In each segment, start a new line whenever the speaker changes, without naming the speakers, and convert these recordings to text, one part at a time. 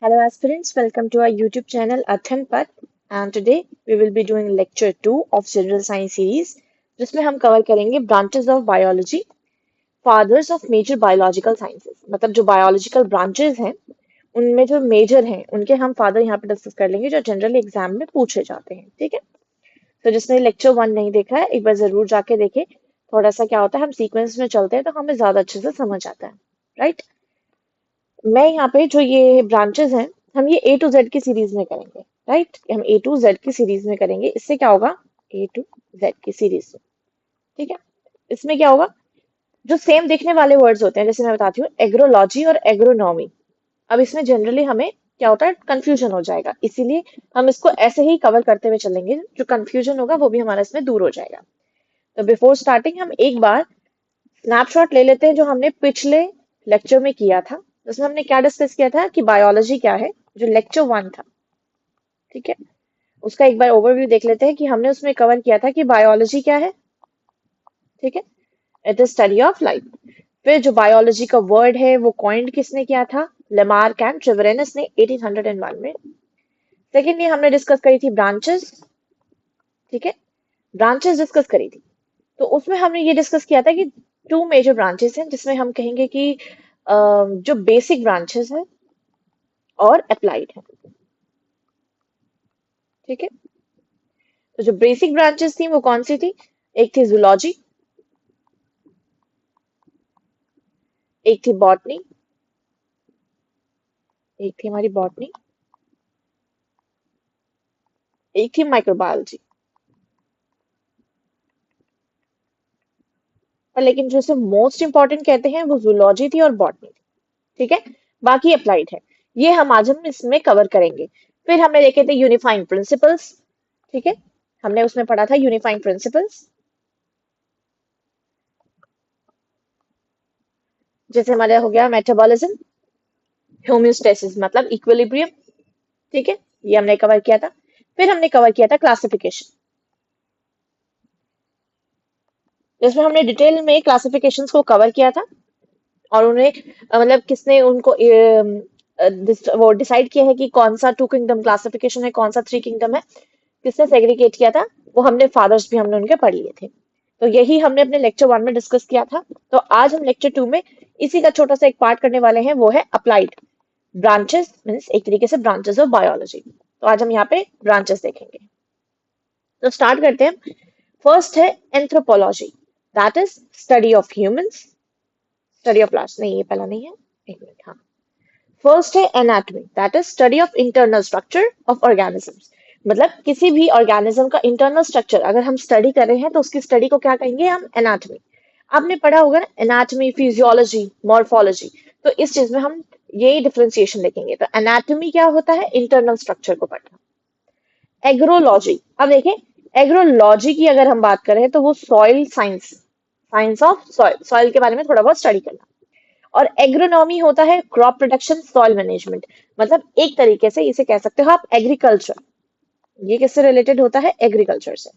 Hello aspirants, welcome to our YouTube channel Athan Path, and today we will be doing lecture 2 of General Science series जिसमें हम cover करेंगे branches of biology, fathers of major biological sciences। मतलब जो biological branches हैं उनमें जो major हैं उनके हम फादर यहाँ पे डिस्कस कर लेंगे जो जनरली एग्जाम में पूछे जाते हैं। ठीक है, तो जिसने लेक्चर 1 नहीं देखा है एक बार जरूर जाके देखे। थोड़ा सा क्या होता है, हम सीक्वेंस में चलते हैं तो हमें ज्यादा अच्छे से समझ आता है। राइट, मैं यहाँ पे जो ये ब्रांचेस हैं हम ये ए टू जेड की सीरीज में करेंगे। राइट, हम ए टू जेड की सीरीज में करेंगे। इससे क्या होगा, ए टू जेड की सीरीज में। ठीक है, इसमें क्या होगा, जो सेम दिखने वाले वर्ड्स होते हैं, जैसे मैं बताती हूँ एग्रोलॉजी और एग्रोनॉमी। अब इसमें जनरली हमें क्या होता है, कंफ्यूजन हो जाएगा, इसीलिए हम इसको ऐसे ही कवर करते हुए चलेंगे। जो कंफ्यूजन होगा वो भी हमारा इसमें दूर हो जाएगा। तो बिफोर स्टार्टिंग हम एक बार स्नैपशॉट ले लेते हैं जो हमने पिछले लेक्चर में किया था। उसमें हमने क्या डिस्कस किया था कि बायोलॉजी क्या है, जो लेक्चर 1 था। ठीक है, उसका एक बार ओवरव्यू देख लेते हैं कि हमने उसमें कवर किया था कि बायोलॉजी क्या है। ठीक है, it is study of life. फिर जो बायोलॉजी का वर्ड है वो कॉइंड किसने किया था, लेमार्क एंड ट्रिवेरेनस ने 1801 में। सेकेंडली हमने डिस्कस करी थी ब्रांचेस। ठीक है, ब्रांचेस डिस्कस करी थी, तो उसमें हमने ये डिस्कस किया था कि टू मेजर ब्रांचेस हैं जिसमें हम कहेंगे कि जो बेसिक ब्रांचेस है और अप्लाइड है। ठीक है, तो जो बेसिक ब्रांचेस थी वो कौन सी थी, एक थी जूलॉजी, एक थी बॉटनी, एक थी हमारी बॉटनी, एक थी माइक्रोबायोलॉजी। पर लेकिन जो इसे मोस्ट इंपॉर्टेंट कहते हैं वो जूलॉजी थी और बॉटनी थी। ठीक है, बाकी अप्लाइड है। ये आज हम इसमें कवर करेंगे। फिर हमने देखे थे यूनिफाइंग प्रिंसिपल्स। ठीक है, हमने उसमें पढ़ा था यूनिफाइंग प्रिंसिपल्स, जैसे हमारा हो गया मेटाबॉलिज्म, होम्योस्टेसिस मतलब इक्विलिब्रियम। ठीक है, ये हमने कवर किया था। फिर हमने कवर किया था क्लासिफिकेशन, जिसमें हमने डिटेल में क्लासिफिकेशंस को कवर किया था और उन्हें मतलब किसने उनको वो डिसाइड किया है कि कौन सा टू किंगडम क्लासिफिकेशन है, कौन सा थ्री किंगडम है, किसने सेग्रीगेट किया था, वो हमने फादर्स भी हमने उनके पढ़ लिए थे। तो यही हमने अपने लेक्चर 1 में डिस्कस किया था। तो आज हम लेक्चर 2 में इसी का छोटा सा एक पार्ट करने वाले हैं, वो है अप्लाइड ब्रांचेस, मीन्स एक तरीके से ब्रांचेस ऑफ बायोलॉजी। तो आज हम यहाँ पे ब्रांचेस देखेंगे। तो स्टार्ट करते हैं। फर्स्ट है anthropology, that is study of humans. Study of plants नहीं, ये पहला नहीं है, एक मिनट, हाँ। फर्स्ट है anatomy, that is study of internal structure of organisms. मतलब किसी भी ऑर्गेनिज्म का इंटरनल स्ट्रक्चर अगर हम स्टडी कर रहे हैं तो उसकी स्टडी को क्या कहेंगे हम, एनाटॉमी। आपने पढ़ा होगा ना एनाटॉमी, फिजियोलॉजी, मॉर्फोलॉजी। तो इस चीज में हम ये डिफरेंशिएशन देखेंगे। तो एनाटॉमी क्या होता है, इंटरनल स्ट्रक्चर को पढ़ना। एग्रोलॉजी, अब देखें, एग्रोलॉजी की अगर हम बात करें तो वो soil science, science of soil, soil के बारे में थोड़ा बहुत स्टडी करना। और एग्रोनॉमी होता है क्रॉप प्रोडक्शन, सॉइल मैनेजमेंट। मतलब एक तरीके से इसे कह सकते हो आप एग्रीकल्चर। ये किससे रिलेटेड होता है, एग्रीकल्चर से।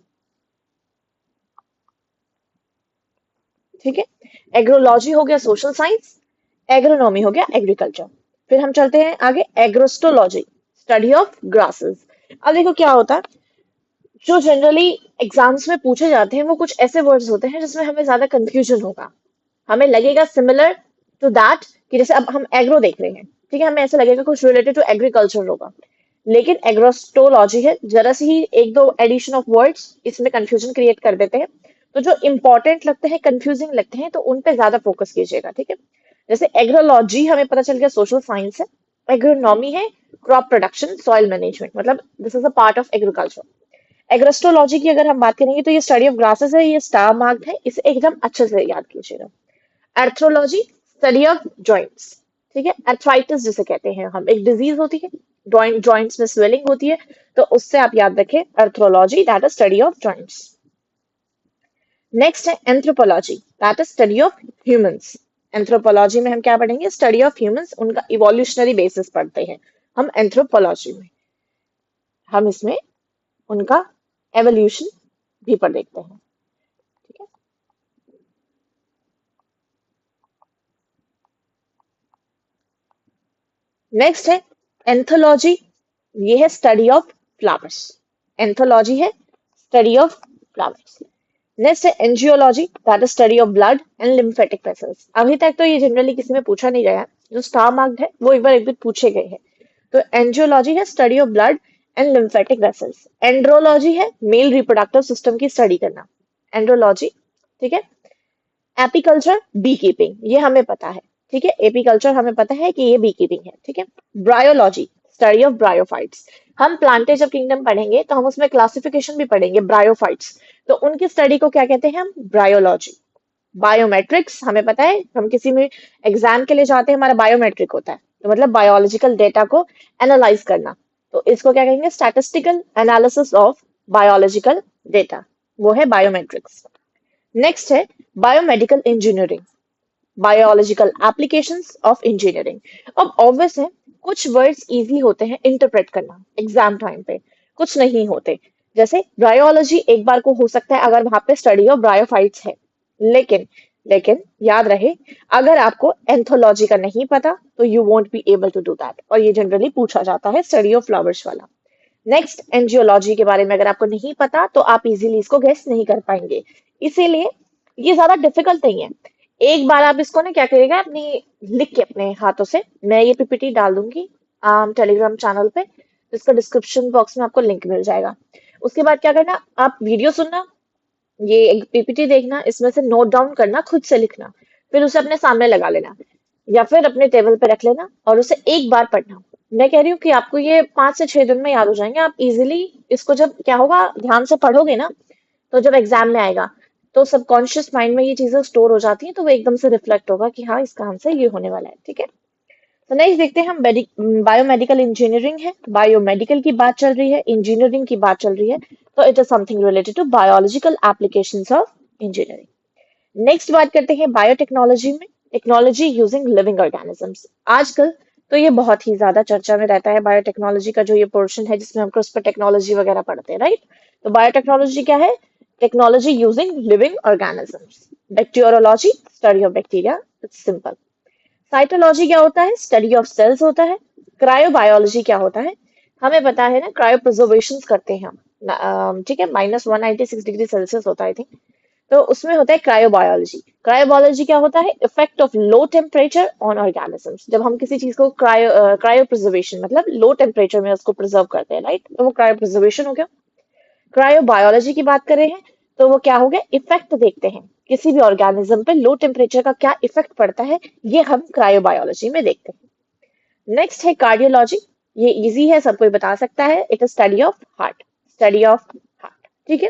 ठीक है, एग्रोलॉजी हो गया सोशल साइंस, एग्रोनॉमी हो गया एग्रीकल्चर। फिर हम चलते हैं आगे, एग्रोस्टोलॉजी, स्टडी ऑफ ग्रासेस। अब देखो क्या होता है, जो जनरली एग्जाम्स में पूछे जाते हैं वो कुछ ऐसे वर्ड्स होते हैं जिसमें हमें ज्यादा कंफ्यूजन होगा। हमें लगेगा सिमिलर टू दैट, कि जैसे अब हम एग्रो देख रहे हैं, ठीक है, हमें ऐसा लगेगा कुछ रिलेटेड टू एग्रीकल्चर होगा। लेकिन एग्रोस्टोलॉजी है, जरा सी ही एक दो एडिशन ऑफ वर्ड्स इसमें कंफ्यूजन क्रिएट कर देते हैं। तो जो इंपॉर्टेंट लगते हैं, कंफ्यूजिंग लगते हैं, तो उन पे ज्यादा फोकस कीजिएगा। ठीक है, जैसे एग्रोलॉजी हमें पता चल गया सोशल साइंस है, एग्रोनॉमी है क्रॉप प्रोडक्शन, सॉइल मैनेजमेंट, मतलब this is a part of agriculture. Agrostology की अगर हम बात करेंगे तो ये स्टडी ऑफ ग्रासेस है, ये स्टार मार्क्ड है, इसे एकदम अच्छे से याद कीजिएगा। एर्थ्रोलॉजी, स्टडी ऑफ जॉइंट्स। ठीक है, एर्थराइटिस जिसे कहते हैं हम, एक डिजीज होती है, जॉइंट्स में स्वेलिंग होती है, तो उससे आप याद रखें arthrology, that is study of joints. Next है anthropology, that is study of humans. Anthropology में हम क्या पढ़ेंगे, स्टडी ऑफ ह्यूमंस, उनका इवोल्यूशनरी बेसिस पढ़ते हैं हम एंथ्रोपोलॉजी में। हम इसमें उनका एवोल्यूशन भी पढ़ देखते हैं। ठीक है, नेक्स्ट है एंथोलॉजी, ये है स्टडी ऑफ फ्लावर्स। एंथोलॉजी है स्टडी ऑफ फ्लावर्स। नेक्स्ट है angiology, that is study of blood and lymphatic vessels. अभी तक तो ये जनरली किसी में पूछा नहीं गया है, जो स्टार मार्क्ड है वो एक बार पूछे गए हैं। तो एंजियोलॉजी है study of blood and lymphatic vessels. Andrology है मेल रिप्रोडक्टिव सिस्टम की स्टडी करना, एंड्रोलॉजी। ठीक है। एपीकल्चर बी कीपिंग, ये हमें पता है। ठीक है, एपीकल्चर हमें पता है कि ये बी कीपिंग है। ठीक है। Bryology, study of bryophytes. हम प्लांटेज ऑफ किंगडम पढ़ेंगे तो हम उसमें क्लासिफिकेशन भी पढ़ेंगे ब्रायोफाइट्स, तो उनकी स्टडी को क्या कहते हैं हम, ब्रायोलॉजी। बायोमेट्रिक्स, हमें पता है हम किसी में एग्जाम के लिए जाते हैं, हमारा बायोमेट्रिक होता है, तो मतलब बायोलॉजिकल डेटा को एनालाइज करना, तो इसको क्या कहेंगे, statistical analysis of biological data, वो है बायोमेट्रिक्स। नेक्स्ट है biomedical engineering, biological applications of engineering. अब ऑब्वियस है कुछ वर्ड्स इजी होते हैं इंटरप्रेट करना एग्जाम टाइम पे, कुछ नहीं होते। जैसे ब्रायोलॉजी एक बार को हो सकता है अगर वहां पे स्टडी ऑफ ब्रायोफाइट्स है, लेकिन लेकिन याद रहे अगर आपको एंथोलॉजी का नहीं पता तो you won't be able to do that, और ये जनरली पूछा जाता है स्टडी ऑफ फ्लावर्स वाला। नेक्स्ट एंजियोलॉजी के बारे में अगर आपको नहीं पता तो आप इजीली इसको गेस नहीं कर पाएंगे, इसीलिए ये ज्यादा डिफिकल्ट नहीं है। एक बार आप इसको ना क्या करिएगा, अपनी लिख के अपने हाथों से, मैं ये पीपीटी डाल दूंगी टेलीग्राम चैनल पे, जिसका डिस्क्रिप्शन बॉक्स में आपको लिंक मिल जाएगा। उसके बाद क्या करना, आप वीडियो सुनना, ये एक पीपीटी देखना, इसमें से नोट डाउन करना, खुद से लिखना, फिर उसे अपने सामने लगा लेना या फिर अपने टेबल पे रख लेना और उसे एक बार पढ़ना। मैं कह रही हूँ कि आपको ये 5 से 6 दिन में याद हो जाएंगे। आप इजीली इसको जब क्या होगा ध्यान से पढ़ोगे ना, तो जब एग्जाम में आएगा तो सबकॉन्शियस माइंड में ये चीजें स्टोर हो जाती हैं, तो वो एकदम से रिफ्लेक्ट होगा कि हाँ इसका आंसर ये होने वाला है। ठीक है। तो नेक्स्ट देखते हैं हम, बायोमेडिकल इंजीनियरिंग है, बायोमेडिकल की बात चल रही है, इंजीनियरिंग की बात चल रही है, तो it is something related to biological applications of engineering. Next बात करते हैं बायोटेक्नोलॉजी में, टेक्नोलॉजी यूजिंग लिविंग ऑर्गेनिजम्स। आजकल तो ये बहुत ही ज्यादा चर्चा में रहता है बायोटेक्नोलॉजी का, जो ये पोर्शन है जिसमें हम क्रिस्पर टेक्नोलॉजी वगैरह पढ़ते हैं, राइट। तो बायोटेक्नोलॉजी क्या है, technology using living organisms. Bacteriology, study of bacteria, it's simple. Cytology क्या होता है, स्टडी ऑफ सेल्स होता है। क्रायोबायोलॉजी क्या होता है, हमें पता है ना, क्रायो प्रिजर्वेशन करते हैं हम, ठीक है, -196 डिग्री सेल्सियस होता है आई थिंक, तो उसमें होता है क्रायोबायोलॉजी। क्रायोबायोलॉजी क्या होता है, effect of low temperature on organisms. जब हम किसी चीज को क्रायो प्रिजर्वेशन मतलब लो टेम्परेचर में उसको प्रिजर्व करते हैं, राइट, तो वो क्रायो प्रिजर्वेशन हो गया। क्रायोबायोलॉजी की बात करें हैं तो वो क्या हो गया, इफेक्ट देखते हैं किसी भी ऑर्गेनिज्म पे लो टेम्परेचर का क्या इफेक्ट पड़ता है, ये हम क्रायोबायोलॉजी में देखते हैं। नेक्स्ट है कार्डियोलॉजी, ये इजी है, सब कोई बता सकता है, it is study of heart, study of heart. ठीक है।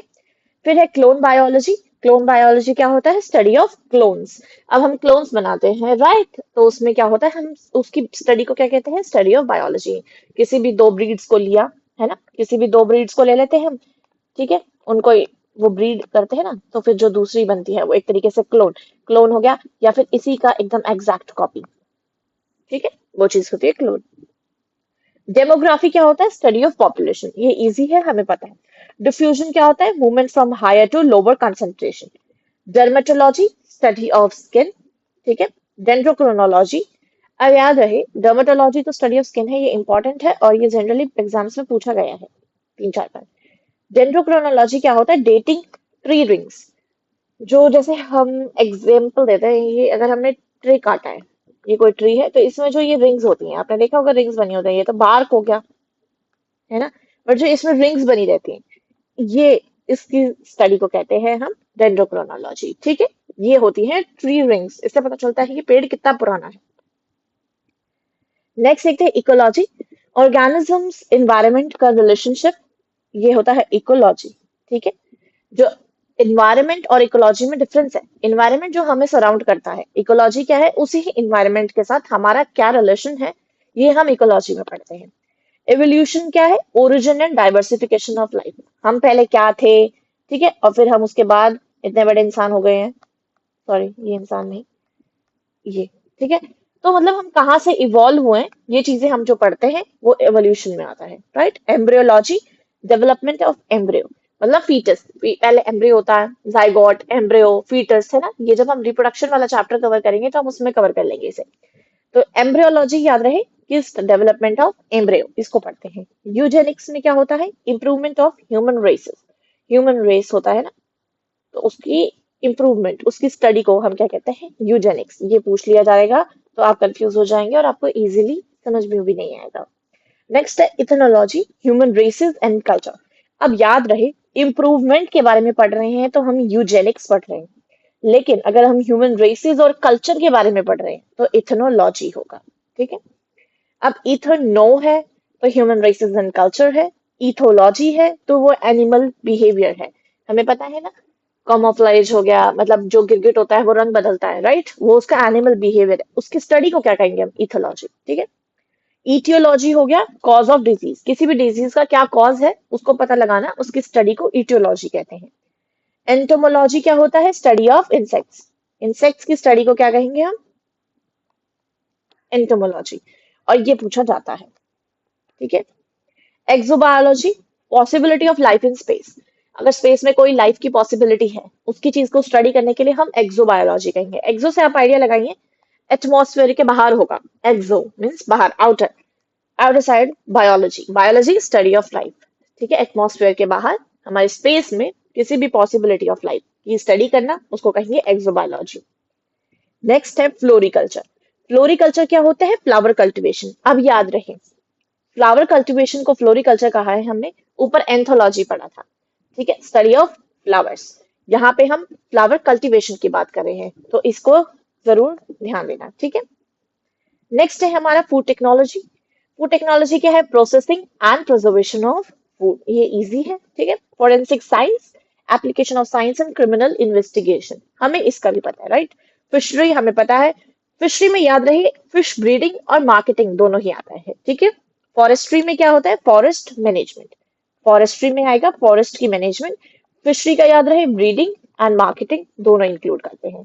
फिर है क्लोन बायोलॉजी। क्लोन बायोलॉजी क्या होता है, स्टडी ऑफ क्लोन्स। अब हम क्लोन्स बनाते हैं, राइट, तो उसमें क्या होता है, हम उसकी स्टडी को क्या कहते हैं, स्टडी ऑफ बायोलॉजी। किसी भी दो ब्रीड्स को लिया है ना, किसी भी दो ब्रीड्स को ले लेते हैं हम, ठीक है, उनको वो ब्रीड करते हैं ना, तो फिर जो दूसरी बनती है वो एक तरीके से क्लोन, क्लोन हो गया, या फिर इसी का एकदम एग्जैक्ट कॉपी। ठीक है, वो चीज होती है क्लोन। डेमोग्राफी क्या होता है, स्टडी ऑफ पॉपुलेशन, ये इजी है, हमें पता है। डिफ्यूजन क्या होता है, movement from higher to lower concentration. Dermatology, study of skin. ठीक है। डेंड्रोक्रोनोलॉजी, अब याद रहे डर्मेटोलॉजी तो स्टडी ऑफ स्किन है, ये इंपॉर्टेंट है और ये जनरली एग्जाम्स में पूछा गया है 3-4 बार। डेंड्रोक्रोनोलॉजी क्या होता है, डेटिंग ट्री रिंग्स। जो जैसे हम एग्जाम्पल देते हैं, ये अगर हमने ट्री काटा है, ये कोई ट्री है, तो इसमें जो ये रिंग्स होती हैं, आपने देखा होगा रिंग्स बनी होती है, ये तो बार्क हो गया है ना, बट जो इसमें रिंग्स बनी रहती हैं, ये इसकी स्टडी को कहते हैं हम डेंड्रोक्रोनोलॉजी। ठीक है। ये होती है ट्री रिंग्स, इससे पता चलता है कि पेड़ कितना पुराना है। नेक्स्ट देखते हैं इकोलॉजी, ऑर्गेनिजम्स इन्वायरमेंट का रिलेशनशिप, ये होता है इकोलॉजी। ठीक है। जो इन्वायरमेंट और इकोलॉजी में डिफरेंस है, इन्वायरमेंट जो हमें सराउंड करता है, इकोलॉजी क्या है, उसी ही इन्वायरमेंट के साथ हमारा क्या रिलेशन है, ये हम इकोलॉजी में पढ़ते हैं। एवोल्यूशन क्या है, origin and diversification of life, हम पहले क्या थे, ठीक है, और फिर हम उसके बाद इतने बड़े इंसान हो गए हैं, सॉरी ये इंसान नहीं, ये, ठीक है, तो मतलब हम कहाँ से इवॉल्व हुए हैं, ये चीजें हम जो पढ़ते हैं वो एवोल्यूशन में आता है, right. Embryology, development of embryo, मतलब फीटस, पहले एम्ब्रियो होता है, जाइगोट, एम्ब्रियो, फीटस, है ना, ये जब हम रिप्रोडक्शन वाला चैप्टर कवर करेंगे तो हम उसमें कवर कर लेंगे इसे। तो एम्ब्रियोलॉजी याद रहे किस डेवलपमेंट ऑफ एम्ब्रियो, इसको पढ़ते हैं। यूजेनिक्स में क्या होता है, improvement of human races, human race होता है ना, तो उसकी इम्प्रूवमेंट, उसकी स्टडी को हम क्या कहते हैं, यूजेनिक्स। ये पूछ लिया जाएगा तो आप कंफ्यूज हो जाएंगे और आपको इजीली समझ में भी नहीं आएगा। नेक्स्ट है ethnology, human races and culture. अब याद रहे इम्प्रूवमेंट के बारे में पढ़ रहे हैं तो हम यूजेनिक्स पढ़ रहे हैं, लेकिन अगर हम ह्यूमन रेसेस और कल्चर के बारे में पढ़ रहे हैं तो इथनोलॉजी होगा। ठीक है, अब इथनो है तो ह्यूमन रेसेस एंड कल्चर है, इथोलॉजी है तो वो एनिमल बिहेवियर है। हमें पता है ना, कॉमोफ्लाइज हो गया, मतलब जो गिरगिट होता है वो रंग बदलता है, राइट, वो उसका एनिमल बिहेवियर है, उसकी स्टडी को क्या कहेंगे हम, इथोलॉजी। ठीक है, ईटियोलॉजी हो गया कॉज ऑफ डिजीज, किसी भी डिजीज का क्या कॉज है उसको पता लगाना, उसकी स्टडी को ईटियोलॉजी कहते हैं। एंटोमोलॉजी क्या होता है, स्टडी ऑफ इंसेक्ट्स, इंसेक्ट्स की स्टडी को क्या कहेंगे हम, एंटोमोलॉजी, और ये पूछा जाता है। ठीक है, exobiology, possibility of life in space, अगर स्पेस में कोई लाइफ की पॉसिबिलिटी है उसकी चीज को स्टडी करने के लिए हम एक्सोबायोलॉजी कहेंगे। एक्सो से आप आइडिया लगाइए, एटमॉस्फेयर के बाहर होगा, एक्सो मीन्स बाहर, outer, outer side biology, biology study of life. ठीक है, एटमॉस्फेयर के बाहर हमारे स्पेस में किसी भी पॉसिबिलिटी ऑफ लाइफ की स्टडी करना, उसको कहेंगे एक्सोबायोलॉजी। नेक्स्ट है फ्लोरिकल्चर, फ्लोरिकल्चर क्या होता है, फ्लावर कल्टीवेशन। अब याद रहे फ्लावर कल्टीवेशन को फ्लोरिकल्चर कहा है हमने, ऊपर एंथोलॉजी पढ़ा था। ठीक है, स्टडी ऑफ फ्लावर्स, यहाँ पे हम फ्लावर कल्टीवेशन की बात कर रहे हैं, तो इसको जरूर ध्यान देना। ठीक है, नेक्स्ट है हमारा फूड टेक्नोलॉजी। फूड टेक्नोलॉजी क्या है, processing and preservation of food, ये इजी है। ठीक है, forensic science, application of science in criminal investigation, हमें इसका भी पता है, राइट। फिशरी हमें पता है, फिशरी में याद रहे फिश ब्रीडिंग और मार्केटिंग दोनों ही आता है। ठीक है, फॉरेस्ट्री में क्या होता है, फॉरेस्ट मैनेजमेंट, फॉरेस्ट्री में आएगा फॉरेस्ट की मैनेजमेंट। फिशरी का याद रहे ब्रीडिंग एंड मार्केटिंग दोनों इंक्लूड करते हैं।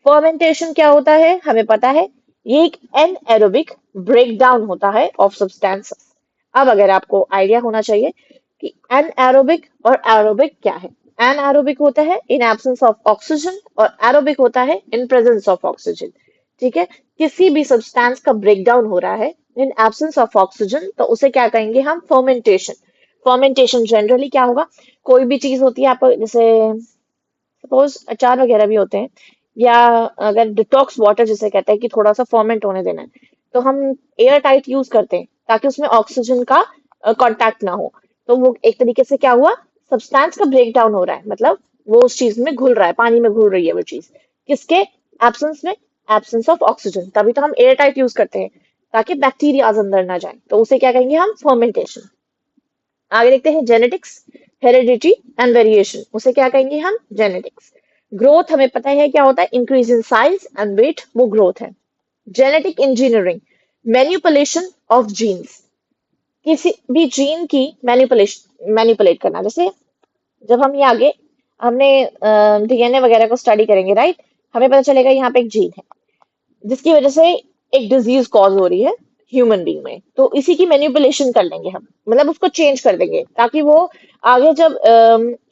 फर्मेंटेशन क्या होता है, हमें पता है, ये एक एनएरोबिक ब्रेकडाउन होता है ऑफ सब्सटेंसेस। अब अगर आपको आइडिया होना चाहिए कि एनएरोबिक और एरोबिक क्या है, एनएरोबिक होता है इन एब्सेंस ऑफ ऑक्सीजन और एरोबिक होता है इन प्रेजेंस ऑफ ऑक्सीजन। ठीक है, किसी भी सब्सटेंस का ब्रेकडाउन हो रहा है इन एब्सेंस ऑफ ऑक्सीजन तो उसे क्या कहेंगे हम, फर्मेंटेशन। फर्मेंटेशन जनरली क्या होगा, कोई भी चीज होती है, आप जैसे सपोज अचार वगैरह भी होते हैं, या अगर डिटॉक्स वाटर जिसे कहते हैं कि थोड़ा सा फर्मेंट होने देना है, तो हम एयर टाइट यूज करते हैं ताकि उसमें ऑक्सीजन का कांटेक्ट ना हो। तो वो एक तरीके से क्या हुआ, सब्सटेंस का ब्रेक डाउन हो रहा है, मतलब वो उस चीज में घुल रहा है, पानी में घुल रही है वो चीज, किसके एब्सेंस में, एब्सेंस ऑफ ऑक्सीजन। तभी तो हम एयर टाइट यूज करते हैं ताकि बैक्टीरिया अंदर ना जाए, तो उसे क्या कहेंगे हम, फर्मेंटेशन। आगे देखते हैं जेनेटिक्स, हेरिडिटी एंड वेरिएशन, उसे क्या कहेंगे हम, जेनेटिक्स। ग्रोथ हमें पता है क्या होता है, increase in size and weight, वो ग्रोथ है। Genetic engineering, manipulation of genes, किसी भी जीन की मैनिपुलेट करना। जैसे जब हम ये आगे हमने डीएनए वगैरह को स्टडी करेंगे, राइट, हमें पता चलेगा यहाँ पे एक जीन है जिसकी वजह से एक डिजीज कॉज हो रही है ह्यूमन बींग में, तो इसी की मैनिपुलेशन कर लेंगे हम, मतलब उसको चेंज कर देंगे ताकि वो आगे जब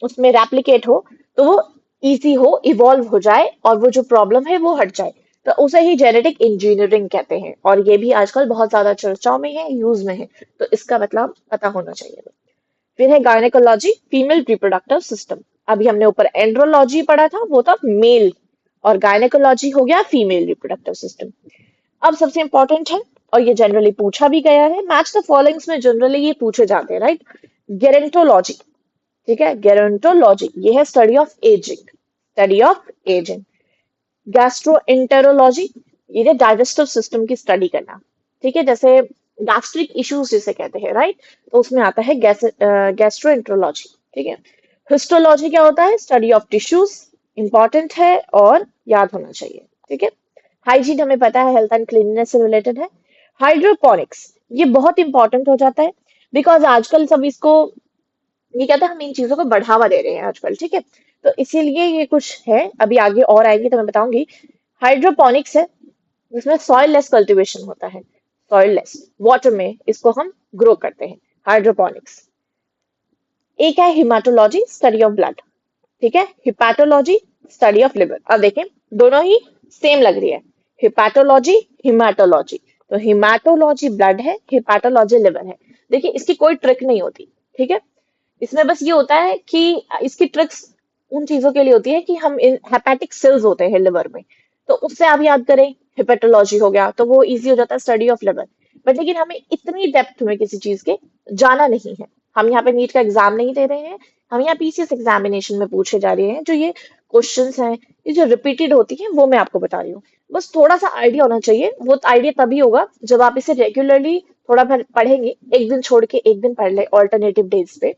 उसमें रेप्लिकेट हो तो वो इजी हो, इवॉल्व हो जाए और वो जो प्रॉब्लम है वो हट जाए, तो उसे ही जेनेटिक इंजीनियरिंग कहते हैं। और ये भी आजकल बहुत ज्यादा चर्चाओं में है, यूज में है, तो इसका मतलब पता होना चाहिए। फिर है गायनेकोलॉजी, फीमेल रिप्रोडक्टिव सिस्टम। अभी हमने ऊपर एंड्रोलॉजी पढ़ा था, वो था मेल, और गायनेकोलॉजी हो गया फीमेल रिप्रोडक्टिव सिस्टम। अब सबसे इंपॉर्टेंट है, और ये जनरली पूछा भी गया है, मैच द फॉलोइंग्स में जनरली ये पूछे जाते हैं, राइट। गेरेंटोलॉजी, ठीक है, गेरोंटोलॉजी ये है study of ageing, study of ageing. Gastroenterology, ये है डाइजेस्टिव सिस्टम की स्टडी करना। ठीक है, जैसे गैस्ट्रिक इश्यूज जिसे कहते हैं, राइट, तो उसमें आता है गैस्ट्रोएंटेरोलॉजी। ठीक है, हिस्टोलॉजी क्या होता है, स्टडी ऑफ टिश्यूज, इंपॉर्टेंट है और याद होना चाहिए। ठीक है, हाइजीन हमें पता है हेल्थ एंड क्लीननेस से रिलेटेड है। हाइड्रोपोनिक्स ये बहुत इंपॉर्टेंट हो जाता है, बिकॉज आजकल सब इसको ये कहते हैं, हम इन चीजों को बढ़ावा दे रहे हैं आजकल। ठीक है, तो इसीलिए ये कुछ है, अभी आगे और आएंगे तो मैं बताऊंगी। हाइड्रोपोनिक्स है जिसमें सॉइल लेस कल्टीवेशन होता है, सॉइल लेस वाटर में इसको हम ग्रो करते हैं, हाइड्रोपोनिक्स। एक है हिमाटोलॉजी, स्टडी ऑफ ब्लड। ठीक है, हिपैटोलॉजी, स्टडी ऑफ लिवर। अब देखें दोनों ही सेम लग रही है, हिपैटोलॉजी, हिमाटोलॉजी। तो हिमाटोलॉजी ब्लड है, हिपैटोलॉजी लिवर है। देखिए इसकी कोई ट्रिक नहीं होती, ठीक है। इसमें बस ये होता है कि इसकी ट्रिक्स उन चीजों के लिए होती है कि हम हेपेटिक सेल्स होते हैं लिवर में, तो उससे आप याद करें, हिपेटोलॉजी हो गया तो वो इजी हो जाता है, स्टडी ऑफ लिवर। बट लेकिन हमें इतनी डेप्थ में किसी चीज के जाना नहीं है। हम यहाँ पे नीट का एग्जाम नहीं दे रहे हैं, हम यहाँ पीसीएस एग्जामिनेशन में पूछे जा रहे हैं। जो ये क्वेश्चंस हैं, ये जो रिपीटेड होती हैं, वो मैं आपको बता रही हूँ। बस थोड़ा सा आइडिया होना चाहिए। वो आइडिया तभी होगा जब आप इसे रेगुलरली थोड़ा पढ़ेंगे, एक दिन छोड़ के एक दिन पढ़ ले ऑल्टरनेटिव डेज पे,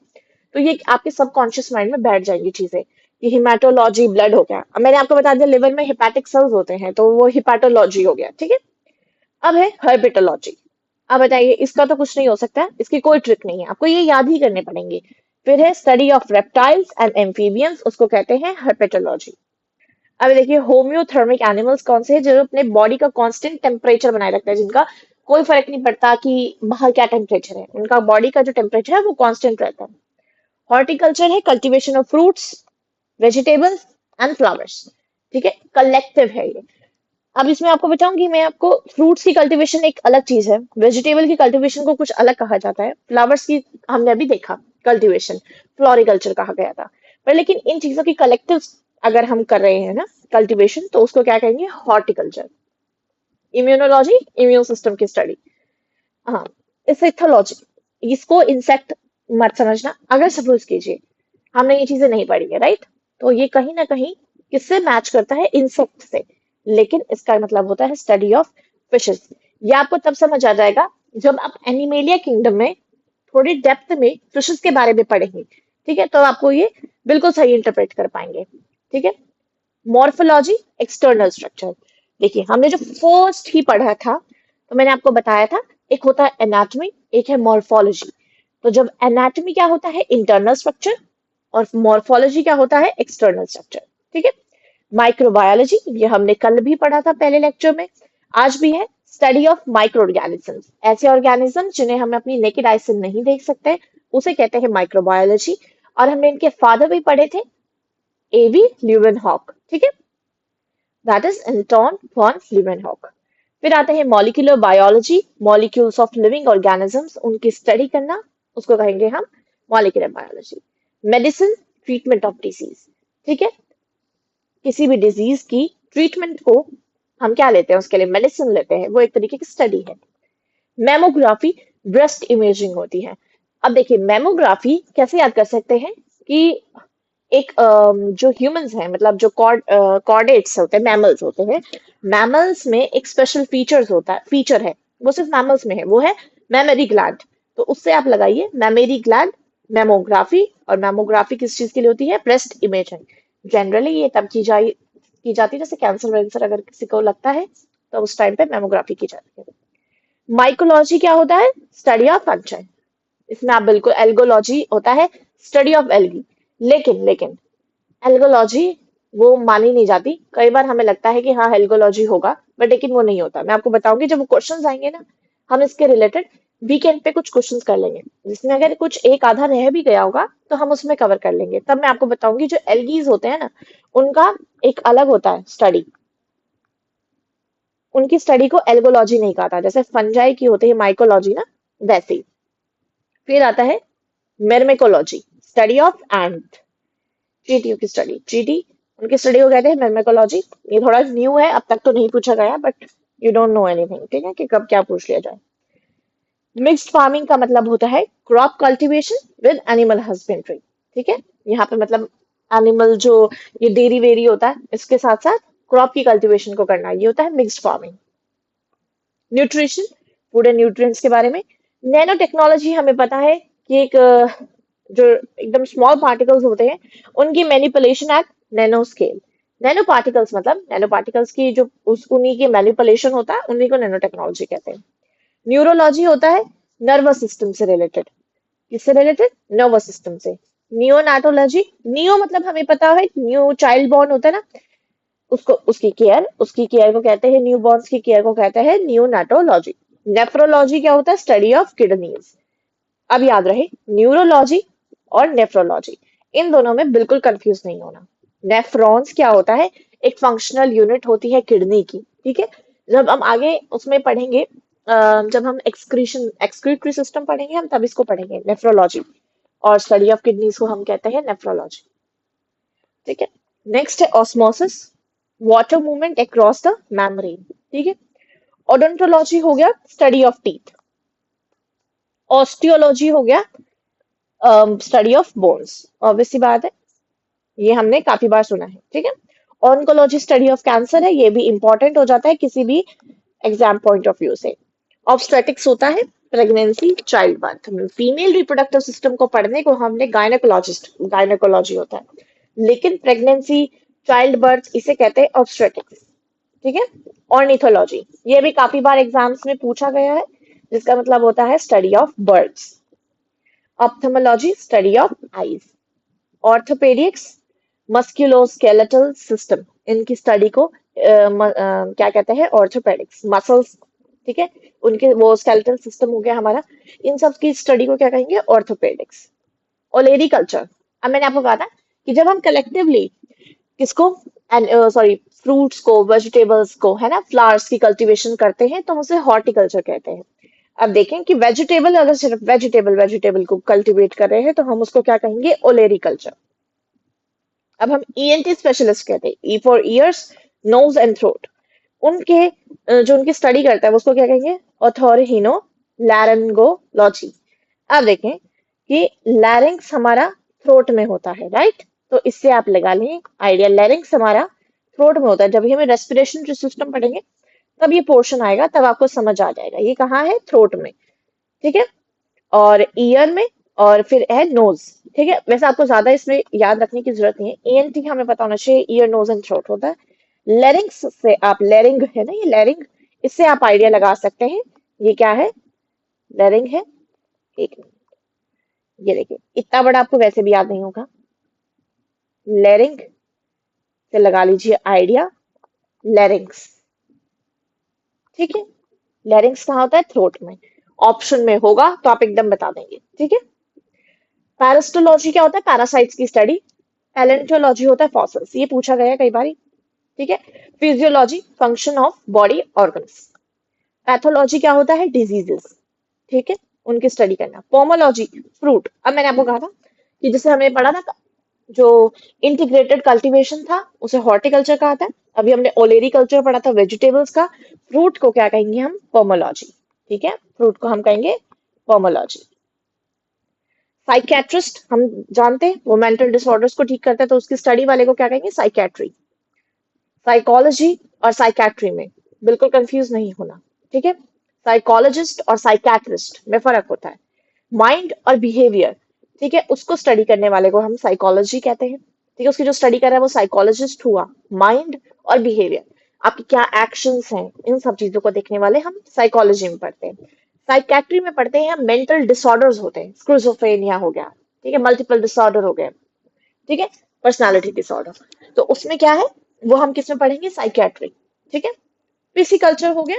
तो ये आपके सबकॉन्शियस माइंड में बैठ जाएंगी चीजें कि हिमाटोलॉजी ब्लड हो गया। अब मैंने आपको बता दिया लिवर में हिपैटिक सेल्स होते हैं, तो वो हिपैटोलॉजी हो गया, ठीक है। अब है हर्पेटोलॉजी। अब बताइए, इसका तो कुछ नहीं हो सकता, इसकी कोई ट्रिक नहीं है, आपको ये याद ही करने पड़ेंगे। फिर है study of reptiles and amphibians, उसको कहते हैं हर्पेटोलॉजी। अब देखिए होम्योथर्मिक एनिमल्स कौन से हैं, जो अपने बॉडी का कांस्टेंट टेम्परेचर बनाए रखते हैं, जिनका कोई फर्क नहीं पड़ता कि बाहर क्या टेम्परेचर है, उनका बॉडी का जो टेम्परेचर है वो कांस्टेंट रहता है। हॉर्टिकल्चर है cultivation of fruits, vegetables and flowers, ठीक है, कलेक्टिव है ये। अब इसमें आपको बताऊंगी मैं, आपको फ्रूट्स की कल्टीवेशन एक अलग चीज है, वेजिटेबल की कल्टीवेशन को कुछ अलग कहा जाता है, फ्लावर्स की हमने अभी देखा कल्टीवेशन फ्लोरिकल्चर कहा गया था। पर लेकिन इन चीजों की कलेक्टिव अगर हम कर रहे हैं ना कल्टीवेशन, तो उसको क्या कहेंगे, हॉर्टिकल्चर। इम्यूनोलॉजी, इम्यून सिस्टम की स्टडी। हाँ, इसेथोलॉजी, इसको इंसेक्ट मत समझना, अगर सपोज कीजिए हमने ये चीजें नहीं पढ़ी है, राइट, तो ये कहीं ना कहीं किससे मैच करता है, इंसेक्ट से, लेकिन इसका मतलब होता है स्टडी ऑफ फिशेस। ये आपको तब समझ आ जाएगा जब आप एनिमेलिया किंगडम में थोड़ी डेप्थ में फिशेस के बारे में पढ़ेंगे, ठीक है, तो आपको ये बिल्कुल सही इंटरप्रेट कर पाएंगे, ठीक है। Morphology, external structure. देखिए हमने जो फर्स्ट ही पढ़ा था, तो मैंने आपको बताया था, एक होता है एनाटॉमी, एक है मॉर्फोलॉजी। तो जब एनाटॉमी क्या होता है, इंटरनल स्ट्रक्चर, और मॉर्फोलॉजी क्या होता है, एक्सटर्नल स्ट्रक्चर, ठीक है। माइक्रोबायोलॉजी, ये हमने कल भी पढ़ा था पहले लेक्चर में, आज भी है, स्टडी ऑफ माइक्रो ऑर्गेनिजम्स, ऐसे ऑर्गेनिज्म जिन्हें हम अपनी नेकेड आई से नहीं देख सकते, उसे कहते हैं माइक्रोबायोलॉजी। और हमने इनके फादर भी पढ़े थे, एवी ल्यूवेनहॉक, ठीक है, that is Anton von Leeuwenhoek. फिर आते हैं molecular biology, molecules of living organisms, उनकी स्टडी करना, उसको कहेंगे हम molecular biology. Medicine, treatment of disease, ठीक है, किसी भी डिजीज की ट्रीटमेंट को हम क्या लेते हैं, उसके लिए मेडिसिन लेते हैं, वो एक तरीके की स्टडी है। मेमोग्राफी, ब्रेस्ट इमेजिंग होती है। अब देखिए मेमोग्राफी कैसे याद कर सकते हैं कि एक जो ह्यूमंस हैं, मतलब जो कॉर्डेट्स होते हैं, मैमल्स होते हैं, मैमल्स में एक स्पेशल फीचर है, वो सिर्फ मैमल्स में है, वो है मेमोरी ग्लैंड। तो उससे आप लगाइए मेमोरी ग्लैंड, मेमोग्राफी। और मेमोग्राफी किस चीज के लिए होती है, ब्रेस्ट इमेजिंग। जनरली ये तब की जाती है जैसे कैंसर वैंसर अगर किसी को लगता है, तो उस टाइम पे मेमोग्राफी की जाती है। माइकोलॉजी क्या होता है, स्टडी ऑफ फंक्शन। इसमें आप बिल्कुल, एल्गोलॉजी होता है स्टडी ऑफ एल्गी। लेकिन एल्गोलॉजी वो मानी नहीं जाती, कई बार हमें लगता है कि हाँ एल्गोलॉजी होगा, बट लेकिन वो नहीं होता। मैं आपको बताऊंगी जब वो क्वेश्चंस आएंगे ना, हम इसके रिलेटेड वीकेंड पे कुछ क्वेश्चंस कर लेंगे, जिसमें अगर कुछ एक आधा रह भी गया होगा तो हम उसमें कवर कर लेंगे। तब मैं आपको बताऊंगी जो एल्गीज होते हैं ना, उनका एक अलग होता है स्टडी, उनकी स्टडी को एल्गोलॉजी नहीं कहा था, जैसे फंजाई की होती है माइकोलॉजी ना, वैसे ही। फिर आता है मेरमेकोलॉजी, स्टडी ऑफ एंट, चींटियों की स्टडी, चींटी, उनकी स्टडी को कहते हैं मेरमेकोलॉजी। ये थोड़ा न्यू है, अब तक तो नहीं पूछा गया, but you don't know anything, ठीक है, कि कब क्या पूछ लिया जाए। मिक्स्ड फार्मिंग का मतलब होता है crop cultivation with animal husbandry, ठीक है। यहाँ पे मतलब एनिमल जो ये डेयरी वेरी होता है, इसके साथ साथ क्रॉप की कल्टीवेशन को करना, ये होता है mixed farming. Nutrition, food and nutrients के बारे में। नैनो टेक्नोलॉजी, हमें पता है कि एक जो एकदम स्मॉल पार्टिकल्स होते हैं, उनकी manipulation at nano scale. Nano particles मतलब नैनो पार्टिकल्स की जो उन्हीं की मैनिपुलेशन होता है, उन्हीं को नैनो टेक्नोलॉजी कहते हैं। न्यूरोलॉजी होता है नर्वस सिस्टम से रिलेटेड, किससे रिलेटेड, नर्वस सिस्टम से। नियोनाटोलॉजी, नियो मतलब हमें पता है न्यू चाइल्ड बॉर्न होता है ना, उसको उसकी केयर को कहते हैं, न्यू बॉर्न्स की केयर को कहते हैं नियोनाटोलॉजी। नेफ्रोलॉजी क्या होता है, स्टडी ऑफ किडनीज। अब याद रहे न्यूरोलॉजी और नेफ्रोलॉजी, इन दोनों में बिल्कुल कंफ्यूज नहीं होना। नेफ्रॉन्स क्या होता है, एक फंक्शनल यूनिट होती है किडनी की, ठीक है। जब हम आगे उसमें पढ़ेंगे, जब हम एक्सक्रीटरी सिस्टम पढ़ेंगे हम, तब इसको पढ़ेंगे नेफ्रोलॉजी, और स्टडी ऑफ किडनीज को हम कहते हैं नेफ्रोलॉजी। ठीक है। नेक्स्ट है osmosis, water movement across the membrane. ठीक है। ओडोंटोलॉजी हो गया स्टडी ऑफ टीथ। ऑस्टियोलॉजी हो गया स्टडी ऑफ बोन्स। ऑब्वियस सी बात है, ये हमने काफी बार सुना है। ठीक है। ऑन्कोलॉजी स्टडी ऑफ कैंसर है, ये भी इंपॉर्टेंट हो जाता है किसी भी एग्जाम पॉइंट ऑफ व्यू से। ऑब्स्टेटिक्स होता है pregnancy child birth. Female reproductive system को पढ़ने को हमने गायनेकोलॉजी होता है, लेकिन प्रेगनेंसी चाइल्ड बर्थ इसे कहते हैं ऑब्स्टेटिक्स। ठीक है। ऑर्निथोलॉजी, ये भी काफी बार एग्जाम्स में पूछा गया है, जिसका मतलब होता है study of birds. Ophthalmology study of eyes. Orthopaedics musculoskeletal system, इनकी स्टडी को क्या कहते हैं, ऑर्थोपेडिक्स। मसल्स, ठीक है, उनके वो स्केलेटल सिस्टम हो गया हमारा, इन सब की स्टडी को क्या कहेंगे, ऑर्थोपेडिक्स। ओलेरी कल्चर, अब मैंने आपको कहा था कि जब हम कलेक्टिवली किसको, सॉरी, फ्रूट्स को, वेजिटेबल्स को, है ना, फ्लावर्स की कल्टीवेशन करते हैं, तो हम उसे हॉर्टिकल्चर कहते हैं। अब देखें कि वेजिटेबल, अगर सिर्फ वेजिटेबल को कल्टीवेट कर रहे हैं, तो हम उसको क्या कहेंगे, ओलेरी कल्चर। अब हम ईएनटी स्पेशलिस्ट कहते हैं, E for ears, nose and throat. उनके जो उनकी स्टडी करता है वो उसको क्या कहेंगे, ऑथोरहिनो लैरिंगोलॉजी। अब देखें कि लैरिंग्स हमारा थ्रोट में होता है, राइट, तो इससे आप लगा लें आइडिया, लैरिंग्स हमारा थ्रोट में होता है। जब भी हमें रेस्पिरेशन सिस्टम पढ़ेंगे तब ये पोर्शन आएगा, तब आपको समझ आ जाएगा ये कहाँ है, थ्रोट में। ठीक है। और ईयर में, और फिर है नोज। ठीक है। वैसे आपको ज्यादा इसमें याद रखने की जरूरत नहीं है, ईएनटी हमें पता होना चाहिए, ईयर नोज एंड थ्रोट होता है। लेरिंग्स से आप, लेरिंग है ना, ये लेरिंग, इससे आप आइडिया लगा सकते हैं ये क्या है, लेरिंग है। एक मिनट, ये देखिए, इतना बड़ा आपको वैसे भी याद नहीं होगा। लेरिंग से लगा लीजिए आइडिया, लेरिंग्स। ठीक है। लेरिंग्स कहाँ होता है, थ्रोट में। ऑप्शन में होगा तो आप एकदम बता देंगे। ठीक है। पैरास्टोलॉजी क्या होता है, पैरासाइट्स की स्टडी। पैलेंटोलॉजी होता है फॉसिल्स, ये पूछा गया है कई बार। ठीक है। Physiology function of body organs. Pathology क्या होता है, डिजीजेस। ठीक है, उनकी स्टडी करना। Pomology fruit. अब मैंने आपको कहा था कि जैसे हमने पढ़ा था, जो इंटीग्रेटेड कल्टीवेशन था उसे हॉर्टिकल्चर कहा था। अभी हमने ओलेरी कल्चर पढ़ा था वेजिटेबल्स का। फ्रूट को क्या कहेंगे हम, पोमोलॉजी। ठीक है, फ्रूट को हम कहेंगे पोमोलॉजी। साइकेट्रिस्ट हम जानते हैं, वो मेंटल डिसऑर्डर्स को ठीक करता है, तो उसकी स्टडी वाले को क्या कहेंगे, साइकेट्री। साइकोलॉजी और साइकेट्री में बिल्कुल कंफ्यूज नहीं होना। ठीक है। साइकोलॉजिस्ट और साइकेट्रिस्ट में फर्क होता है। माइंड और बिहेवियर, ठीक है, उसको स्टडी करने वाले को हम साइकोलॉजी कहते हैं। ठीक है, उसकी जो स्टडी कर रहा है वो साइकोलॉजिस्ट हुआ। माइंड और बिहेवियर, आपके क्या एक्शंस हैं, इन सब चीजों को देखने वाले हम साइकोलॉजी में पढ़ते हैं। साइकेट्री में पढ़ते हैं हम मेंटल डिसऑर्डर्स होते हैं, स्क्रिजोफ्रेनिया हो गया, ठीक है, मल्टीपल डिसऑर्डर हो गए, ठीक है, पर्सनालिटी डिसऑर्डर, तो उसमें क्या है, वो हम किस में पढ़ेंगे, साइकेट्री। ठीक है। पीसी कल्चर हो गया,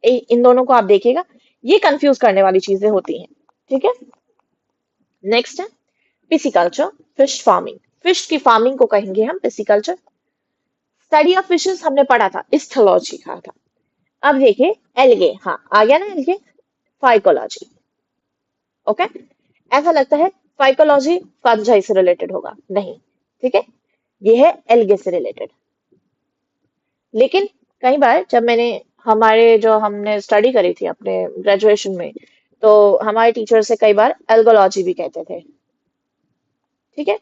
इन दोनों को आप देखिएगा, ये कंफ्यूज करने वाली चीजें होती हैं। ठीक है। नेक्स्ट है पिसिकल्चर, फिश फार्मिंग। फिश की फार्मिंग को कहेंगे हम पिसिकल्चर। स्टडी ऑफ फिशेस हमने पढ़ा था, इस्थोलॉजी कहा था। अब देखिए एल्गे, हाँ आ गया ना एल्गे, फाइकोलॉजी। ओके। ऐसा लगता है फाइकोलॉजी फंजाई से रिलेटेड होगा, नहीं। ठीक है, ये है एल्गे से रिलेटेड। लेकिन कई बार जब मैंने, हमारे जो हमने स्टडी करी थी अपने ग्रेजुएशन में, तो हमारे टीचर से कई बार एल्गोलॉजी भी कहते थे। ठीक है।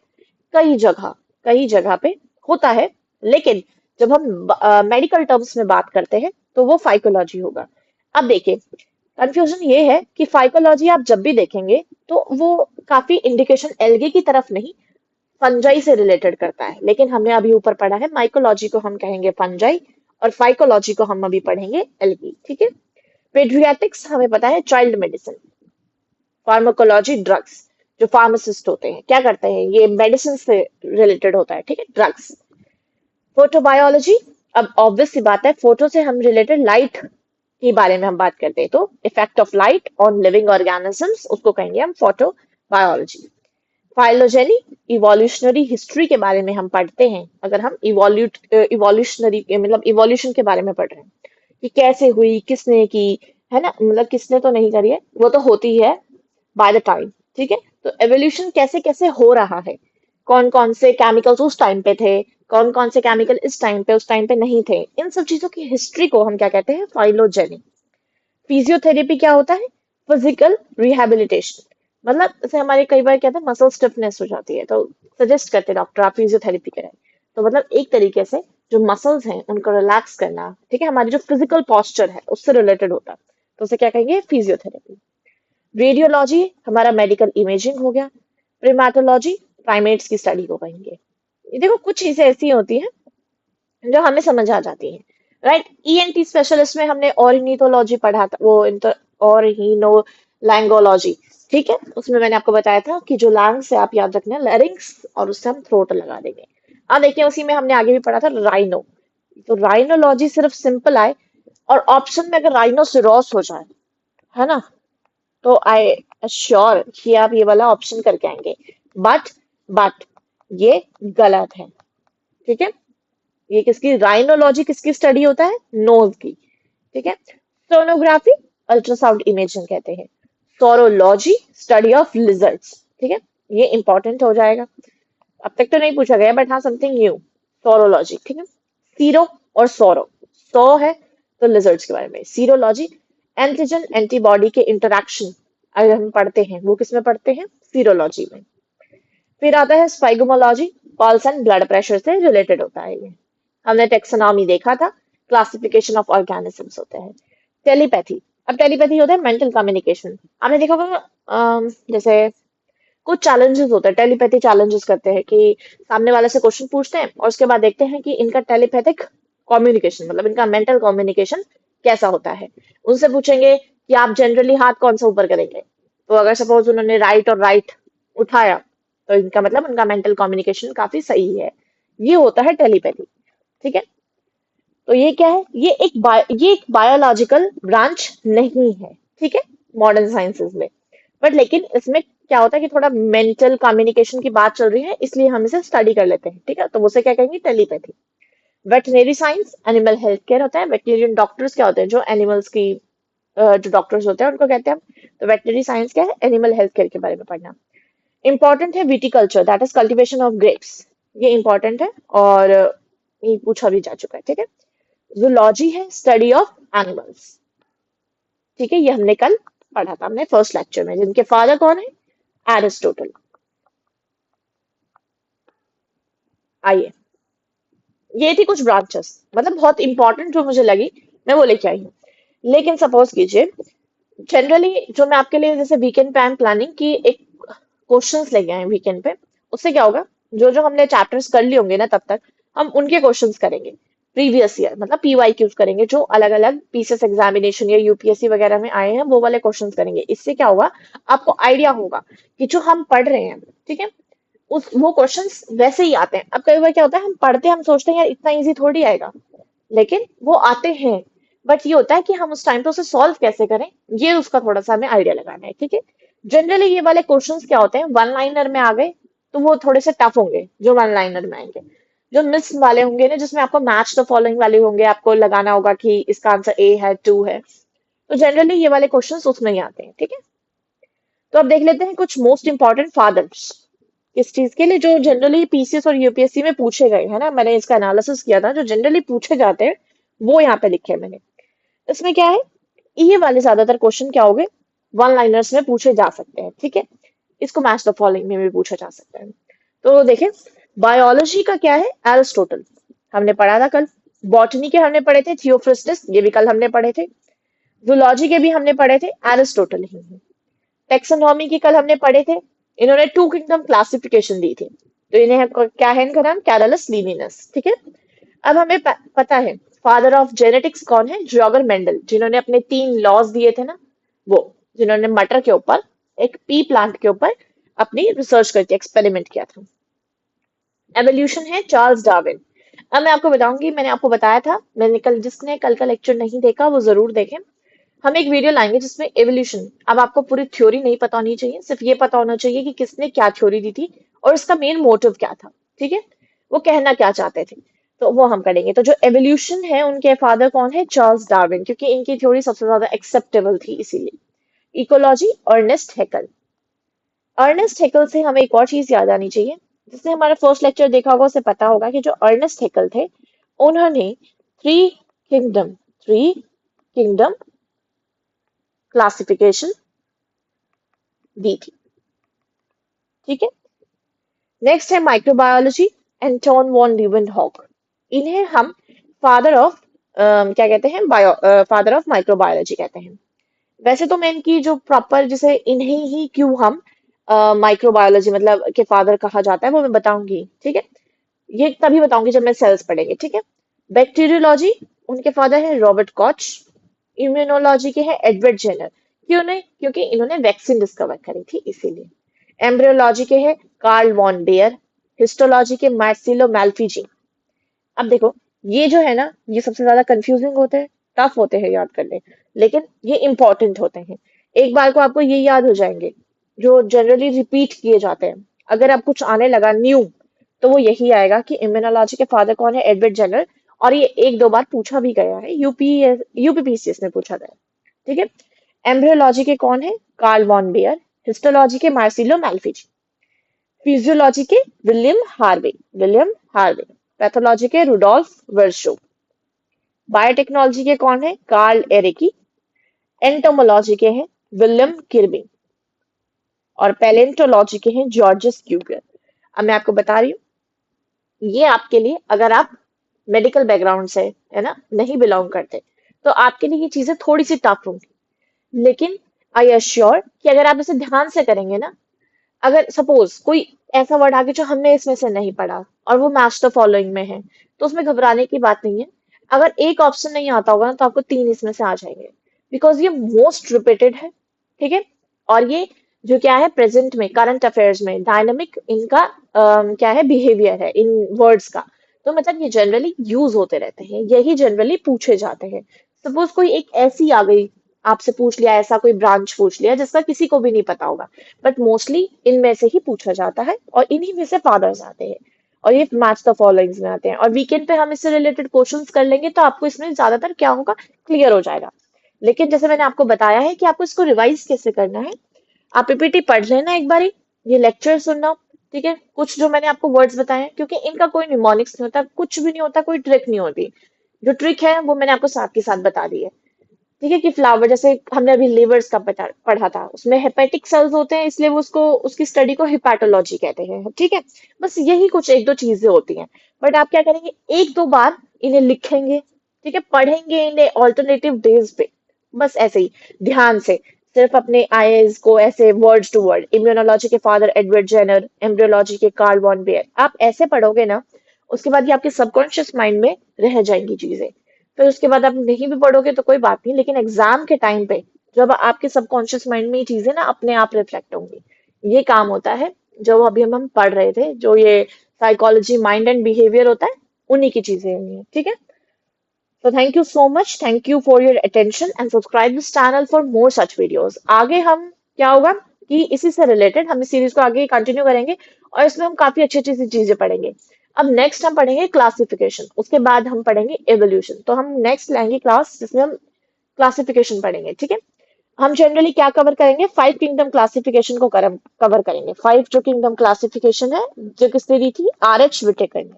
कई जगह पे होता है, लेकिन जब हम मेडिकल टर्म्स में बात करते हैं तो वो फाइकोलॉजी होगा। अब देखिए, कंफ्यूजन ये है कि फाइकोलॉजी आप जब भी देखेंगे तो वो काफी इंडिकेशन एल्गे की तरफ नहीं, फंजाई से रिलेटेड करता है। लेकिन हमने अभी ऊपर पढ़ा है माइकोलॉजी को हम कहेंगे फंजाई, और फाइकोलॉजी को हम अभी पढ़ेंगे एल्गी। ठीक है। पेडियाट्रिक्स हमें पता है चाइल्ड मेडिसिन। फार्माकोलॉजी ड्रग्स, जो फार्मासिस्ट होते हैं क्या करते हैं, ये मेडिसिन से रिलेटेड होता है। ठीक है, ड्रग्स। फोटोबायोलॉजी, अब ऑब्वियस सी बात है, फोटो से हम रिलेटेड लाइट के बारे में हम बात करते हैं, तो effect of light on living organisms, उसको कहेंगे हम फोटोबायोलॉजी। फाइलोजेनी, इवोल्यूशनरी हिस्ट्री के बारे में हम पढ़ते हैं, अगर हम इवोल्यूशनरी मतलब इवोल्यूशन के बारे में पढ़ रहे हैं, कि कैसे हुई, किसने की, है ना, मतलब किसने तो नहीं करी है, वो तो होती है बाय द टाइम। ठीक है, तो एवोल्यूशन कैसे कैसे हो रहा है, कौन कौन से केमिकल्स उस टाइम पे थे, कौन कौन से केमिकल इस टाइम पे उस टाइम पे नहीं थे, इन सब चीजों की हिस्ट्री को हम क्या कहते हैं, फाइलोजेनी। फिजियोथेरेपी क्या होता है, फिजिकल रिहेबिलिटेशन। मतलब जैसे हमारे कई बार क्या था, मसल स्टिफनेस हो जाती है, तो सजेस्ट करते हैं डॉक्टर आप फिजियोथेरेपी करें। तो मतलब एक तरीके से जो मसल्स हैं उनको रिलैक्स करना, ठीक है, हमारी जो फिजिकल पॉस्चर है उससे रिलेटेड होता है, तो उसे क्या कहेंगे, फिजियोथेरेपी। रेडियोलॉजी हमारा मेडिकल इमेजिंग हो गया। प्रिमेटोलॉजी प्राइमेट्स की स्टडी को कहेंगे। ये देखो कुछ चीजें ऐसी होती हैं जो हमें समझ आ जाती हैं, राइट। ईएनटी स्पेशलिस्ट में हमने ऑर्निथोलॉजी पढ़ा था, वो ऑर्निनो लैंगोलॉजी, ठीक है, उसमें मैंने आपको बताया था कि जो लैंग्स है आप याद रखना, लैरिंग्स, और उससे हम थ्रोट लगा देंगे। अब देखिए उसी में हमने आगे भी पढ़ा था राइनो। तो राइनोलॉजी सिर्फ सिंपल आए और ऑप्शन में अगर राइनोसिरोस हो जाए, है ना, तो आई अश्योर कि आप ये वाला ऑप्शन करके आएंगे। बट बट ये गलत है, ठीक है। ये किसकी, राइनोलॉजी किसकी स्टडी होता है, नोज की, ठीक है। सोनोग्राफी अल्ट्रासाउंड इमेजिंग कहते हैं। सोरोलॉजी स्टडी ऑफ लिजर्ड्स, ठीक है, ये इंपॉर्टेंट हो जाएगा। अब तक तो नहीं पूछा गया बट हाँ समथिंग न्यू, सोरोलॉजी, ठीक है। सीरो और सोरो, सो है तो लिजर्ड्स के बारे में, सीरोलॉजी एंटीजन एंटीबॉडी के इंटरैक्शन अगर हम पढ़ते हैं वो किस में पढ़ते हैं, सीरोलॉजी में। फिर आता है स्पाइगोमोलॉजी, पल्स एंड ब्लड प्रेशर से रिलेटेड होता है ये, हमने टेक्सोनॉमी देखा था, क्लासिफिकेशन ऑफ ऑर्गेनिजम्स होते हैं। टेलीपैथी, अब टेलीपैथी होता है मेंटल कम्युनिकेशन। आपने देखा होगा जैसे कुछ चैलेंजेस होते हैं, टेलीपैथी चैलेंजेस करते हैं कि सामने वाले से क्वेश्चन पूछते हैं और उसके बाद देखते हैं कि इनका टेलीपैथिक कम्युनिकेशन, मतलब इनका मेंटल कम्युनिकेशन कैसा होता है। उनसे पूछेंगे कि आप जनरली हाथ कौन सा ऊपर करेंगे, तो अगर सपोज उन्होंने राइट और राइट उठाया तो इनका मतलब उनका मेंटल कम्युनिकेशन काफी सही है। ये होता है टेलीपैथी, ठीक है। तो ये क्या है, ये एक बायोलॉजिकल ब्रांच नहीं है, ठीक है, मॉडर्न साइंसेस में। बट लेकिन इसमें क्या होता है कि थोड़ा मेंटल कम्युनिकेशन की बात चल रही है इसलिए हम इसे स्टडी कर लेते हैं, ठीक है, तो उसे क्या कहेंगे, telepathy. Veterinary science animal health care होता है। वेटनरियन डॉक्टर्स क्या होते हैं, जो एनिमल्स की जो डॉक्टर्स होते हैं उनको कहते हैं हम। तो वेटनरी साइंस क्या है, एनिमल हेल्थ केयर के बारे में पढ़ना। इंपॉर्टेंट है viticulture, that is cultivation of grapes, ये इंपॉर्टेंट है और ये पूछा भी जा चुका है, ठीक है। जूलॉजी है स्टडी ऑफ एनिमल्स, ठीक है, ये हमने कल पढ़ा था, हमने फर्स्ट लेक्चर में, जिनके फादर कौन है, एरिस्टोटल। आइए, ये थी कुछ ब्रांचेस, मतलब बहुत इंपॉर्टेंट जो मुझे लगी मैं वो लेके आई हूँ। लेकिन सपोज कीजिए जनरली जो मैं आपके लिए जैसे वीकेंड पे आई एम प्लानिंग की एक क्वेश्चंस लेके आए वीकेंड पे, उससे क्या होगा, जो जो हमने चैप्टर्स कर लिए होंगे ना तब तक हम उनके क्वेश्चंस करेंगे प्रीवियस ईयर, मतलब पीवाईक्यूज करेंगे, जो अलग अलग पीसीएस एग्जामिनेशन या यूपीएससी वगैरह में आए हैं वो वाले क्वेश्चंस करेंगे। इससे क्या होगा, आपको आइडिया होगा कि जो हम पढ़ रहे हैं, ठीक है, उस वो क्वेश्चंस वैसे ही आते हैं। अब कई बार क्या होता है, हम पढ़ते हैं हम सोचते हैं यार इतना इजी थोड़ी आएगा, लेकिन वो आते हैं। बट ये होता है कि हम उस टाइम पे उसे सॉल्व कैसे करें, ये उसका थोड़ा सा हमें आइडिया लगाना है, ठीक है। जनरली ये वाले क्वेश्चंस क्या होते हैं, वन लाइनर में आ गए तो वो थोड़े से टफ होंगे, जो वन लाइनर में आएंगे। जो मिस वाले होंगे ना, जिसमें आपको मैच द फॉलोइंग वाले होंगे, आपको लगाना होगा कि इसका आंसर ए है, टू है, तो जनरली ये वाले क्वेश्चंस उसमें ही आते हैं, ठीक है। तो अब देख लेते हैं कुछ मोस्ट इंपॉर्टेंट फादर्स इस चीज के लिए, जो जनरली पीसीएस और यूपीएससी में पूछे गए है ना, मैंने इसका एनालिसिस किया था, जो जनरली पूछे जाते हैं वो यहाँ पे लिखे हैं मैंने। इसमें क्या है, ये वाले ज्यादातर क्वेश्चन क्या होंगे, वन लाइनर्स में पूछे जा सकते हैं, ठीक है। इसको मैच द फॉलोइंग में भी पूछा जा सकता है। तो देखें, बायोलॉजी का क्या है, एरिस्टोटल, हमने पढ़ा था कल। बॉटनी के हमने पढ़े थे थियोफ्रिस्टस, ये भी कल हमने पढ़े थे। जूलॉजी के भी हमने पढ़े थे, एरिस्टोटल ही है। टेक्सोनॉमी की कल हमने पढ़े थे, इन्होंने टू किंगडम क्लासिफिकेशन दी थी, तो इन्हें क्या है, इनका नाम कैरलस लीनिनस, ठीक है। अब हमें पता है फादर ऑफ जेनेटिक्स कौन है, जॉगर मेंडल, जिन्होंने अपने 3 लॉज दिए थे ना, वो जिन्होंने मटर के ऊपर, एक पी प्लांट के ऊपर अपनी रिसर्च करके एक्सपेरिमेंट किया था। एवोल्यूशन है चार्ल्स डार्विन। अब मैं आपको बताऊंगी, मैंने आपको बताया था, मैंने कल, जिसने कल का लेक्चर नहीं देखा वो जरूर देखें। हम एक वीडियो लाएंगे जिसमें एवोल्यूशन, अब आपको पूरी थ्योरी नहीं पता होनी चाहिए, सिर्फ ये पता होना चाहिए कि किसने क्या थ्योरी दी थी और इसका मेन मोटिव क्या था, ठीक है, वो कहना क्या चाहते थे। तो वो हम करेंगे। तो जो एवोल्यूशन है उनके फादर कौन है? चार्ल्स डार्विन, क्योंकि इनकी थ्योरी सबसे ज्यादा एक्सेप्टेबल थी इसीलिए। Ecology, Ernst Haeckel. Ernst Haeckel से हमें एक और चीज याद आनी चाहिए। जिसने हमारा फर्स्ट लेक्चर देखा होगा उसे पता होगा कि जो अर्नेस्ट हैकल थे उन्होंने थ्री किंगडम क्लासिफिकेशन दी थी। ठीक है। नेक्स्ट है माइक्रोबायोलॉजी, एंटोन वॉन लीeuwenhoek। इन्हें हम फादर ऑफ क्या कहते हैं? फादर ऑफ माइक्रोबायोलॉजी कहते हैं। वैसे तो मैं इनकी जो प्रॉपर जिसे इन्हें ही क्यों हम माइक्रोबायोलॉजी मतलब के फादर कहा जाता है वो मैं बताऊंगी। ठीक है। ये तभी बताऊंगी जब मैं सेल्स पढ़ेंगे। ठीक है। बैक्टीरियोलॉजी, उनके फादर हैं रॉबर्ट कॉच। इम्यूनोलॉजी के हैं एडवर्ड जेनर। क्यों नहीं? क्योंकि इन्होंने वैक्सीन डिस्कवर करी थी इसीलिए। एम्ब्रियोलॉजी के हैं कार्ल वॉन बेयर। हिस्टोलॉजी के मार्सिलो मैल्फिजी। अब देखो, ये जो है ना, ये सबसे ज्यादा कंफ्यूजिंग होते हैं, टफ होते हैं याद करने, लेकिन ये इंपॉर्टेंट होते हैं। एक बार को आपको ये याद हो जाएंगे, जो जनरली रिपीट किए जाते हैं। अगर आप कुछ आने लगा न्यू, तो वो यही आएगा कि इम्यूनोलॉजी के फादर कौन है? Edward Jenner. और ये एक दो बार पूछा भी गया है, यूपीपीसीएस में पूछा गया है। ठीक है। एम्ब्रियोलॉजी के कौन है? Karl von Baer. हिस्टोलॉजी के मार्सिलो मैल्फिजी। फिजियोलॉजी के विलियम हार्वे। पैथोलॉजी के रुडोल्फ वर्शो। बायोटेक्नोलॉजी के कौन है? Karl Ereky. एंटोमोलॉजी के हैं विलियम किर्बी। और पैलेंटोलॉजी के हैं जॉर्जस क्यूगर। अब मैं आपको बता रही हूँ, ये आपके लिए, अगर आप मेडिकल बैकग्राउंड से है ना नहीं बिलोंग करते, तो आपके लिए ये चीजें थोड़ी सी टफ होंगी। लेकिन आई एश्योर कि अगर आप इसे ध्यान से करेंगे ना, अगर सपोज कोई ऐसा वर्ड आ गया जो हमने इसमें से नहीं पढ़ा और वो मैच द फॉलोइंग में है, तो उसमें घबराने की बात नहीं है। अगर एक ऑप्शन नहीं आता होगा ना, तो आपको तीन इसमें से आ जाएंगे, बिकॉज ये मोस्ट रिपीटेड है। ठीक है। और ये जो क्या है, प्रेजेंट में करंट अफेयर्स में डायनामिक इनका क्या है, बिहेवियर है इन वर्ड्स का। तो मतलब ये जनरली यूज होते रहते हैं, यही जनरली पूछे जाते हैं। सपोज कोई एक ऐसी आ गई, आपसे पूछ लिया, ऐसा कोई ब्रांच पूछ लिया जिसका किसी को भी नहीं पता होगा, बट मोस्टली इनमें से ही पूछा जाता है और इन्हीं में से फादर्स आते हैं। और ये मैच द फॉलोइंग्स में आते हैं, और वीकेंड पे हम इससे रिलेटेड क्वेश्चंस कर लेंगे तो आपको इसमें ज्यादातर क्या होगा, क्लियर हो जाएगा। लेकिन जैसे मैंने आपको बताया है कि आपको इसको रिवाइज कैसे करना है, आप पीपीटी पढ़ लेना एक बारी, ये लेक्चर सुनना। ठीक है। कुछ जो मैंने आपको वर्ड्स बताए हैं, क्योंकि इनका कोई निमोनिक्स नहीं होता, कुछ भी नहीं होता, कोई ट्रिक नहीं होती। जो ट्रिक है वो मैंने आपको साथ के साथ बता दी है। ठीक है। कि फ्लावर, जैसे हमने अभी लिवर्स का पढ़ा था, उसमें हेपेटिक सेल्स होते हैं, इसलिए वो उसको उसकी स्टडी को हिपैटोलॉजी कहते हैं। ठीक है। बस यही कुछ एक दो चीजें होती हैं। बट आप क्या करेंगे, एक दो बार इन्हें लिखेंगे। ठीक है। पढ़ेंगे इन्हें ऑल्टरनेटिव डेज पे, बस ऐसे ही ध्यान से, सिर्फ अपने आईज को ऐसे वर्ड टू वर्ड। इम्यूनोलॉजी के फादर एडवर्ड जेनर, एम्ब्रियोलॉजी के कार्ल वॉन बेयर, आप ऐसे पढ़ोगे ना, उसके बाद ये आपके सबकॉन्शियस माइंड में रह जाएंगी चीजें। फिर उसके बाद आप नहीं भी पढ़ोगे तो कोई बात नहीं, लेकिन एग्जाम के टाइम पे जब आपके सबकॉन्शियस माइंड में ये चीजें ना अपने आप रिफ्लेक्ट होंगी, ये काम होता है जो अभी हम पढ़ रहे थे, जो ये साइकोलॉजी माइंड एंड बिहेवियर होता है, उन्हीं की चीजें हैं ये। ठीक है। तो thank you so much, thank you for your attention and subscribe this channel for more such videos. आगे हम क्या होगा कि इसी से रिलेटेड हम इस सीरीज को आगे कंटिन्यू करेंगे, और इसमें हम काफी अच्छी अच्छी सी चीजें पढ़ेंगे। अब नेक्स्ट हम पढ़ेंगे क्लासिफिकेशन, उसके बाद हम पढ़ेंगे एवोल्यूशन। तो हम नेक्स्ट लेंगे क्लास जिसमें हम क्लासिफिकेशन पढ़ेंगे। ठीक है। हम जनरली क्या कवर करेंगे, फाइव किंगडम क्लासिफिकेशन को कवर करेंगे। फाइव जो किंगडम क्लासिफिकेशन है, जो किसने दी थी, आर एच विटेकर ने,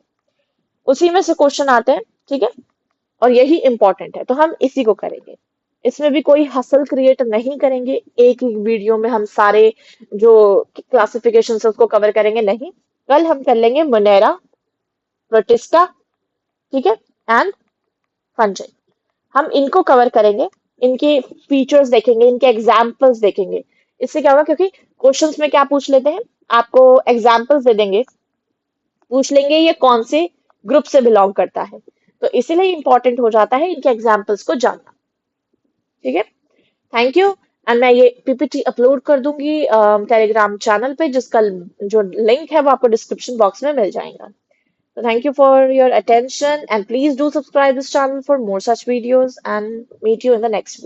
उसी में से क्वेश्चन आते हैं। ठीक है। और यही इंपॉर्टेंट है, तो हम इसी को करेंगे। इसमें भी कोई हसल क्रिएट नहीं करेंगे, एक ही वीडियो में हम सारे जो क्लासिफिकेशन है उसको कवर करेंगे, नहीं। कल हम कर लेंगे मोनेरा, प्रोटिस्टा, ठीक है, एंड फंजाई। हम इनको कवर करेंगे, इनके फीचर्स देखेंगे, इनके एग्जाम्पल्स देखेंगे। इससे क्या होगा, क्योंकि क्वेश्चंस में क्या पूछ लेते हैं, आपको एग्जाम्पल्स दे देंगे, पूछ लेंगे ये कौन से ग्रुप से बिलोंग करता है, तो इसीलिए इंपॉर्टेंट हो जाता है इनके एग्जाम्पल्स को जानना। ठीक है। Thank you. एंड मैं ये पीपीटी अपलोड कर दूंगी टेलीग्राम चैनल पे, जिसका जो लिंक है वो आपको डिस्क्रिप्शन बॉक्स में मिल जाएगा। So thank you for your attention, and please do subscribe this channel for more such videos, and meet you in the next video.